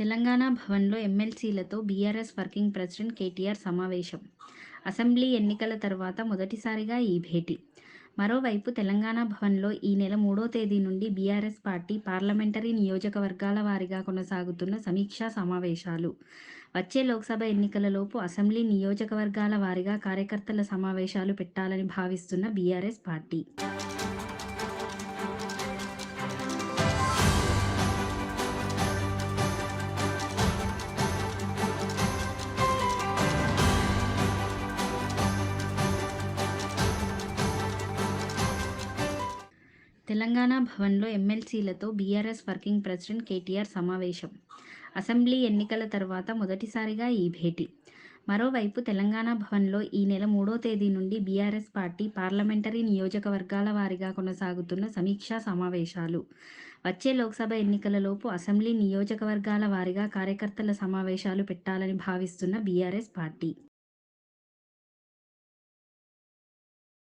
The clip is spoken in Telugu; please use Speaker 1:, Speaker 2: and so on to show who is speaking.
Speaker 1: తెలంగాణ భవన్‌లో ఎమ్మెల్సీలతో బీఆర్ఎస్ వర్కింగ్ ప్రెసిడెంట్ కేటీఆర్ సమావేశం. అసెంబ్లీ ఎన్నికల తర్వాత మొదటిసారిగా ఈ భేటీ. మరోవైపు తెలంగాణ భవన్‌లో ఈ నెల 3వ తేదీ నుండి బీఆర్ఎస్ పార్టీ పార్లమెంటరీ నియోజకవర్గాల వారీగా కొనసాగుతున్న సమీక్షా సమావేశాలు. వచ్చే లోక్సభ ఎన్నికలలోపు అసెంబ్లీ నియోజకవర్గాల వారీగా కార్యకర్తల సమావేశాలు పెట్టాలని భావిస్తున్న బీఆర్ఎస్ పార్టీ. తెలంగాణ భవన్‌లో ఎమ్మెల్సీలతో బీఆర్ఎస్ వర్కింగ్ ప్రెసిడెంట్ కేటీఆర్ సమావేశం. అసెంబ్లీ ఎన్నికల తర్వాత మొదటిసారిగా ఈ భేటీ. మరోవైపు తెలంగాణ భవన్‌లో ఈ నెల 3వ తేదీ నుండి బీఆర్ఎస్ పార్టీ పార్లమెంటరీ నియోజకవర్గాల వారీగా కొనసాగుతున్న సమీక్షా సమావేశాలు. వచ్చే లోక్సభ ఎన్నికలలోపు అసెంబ్లీ నియోజకవర్గాల వారీగా కార్యకర్తల సమావేశాలు పెట్టాలని భావిస్తున్న బీఆర్ఎస్ పార్టీ.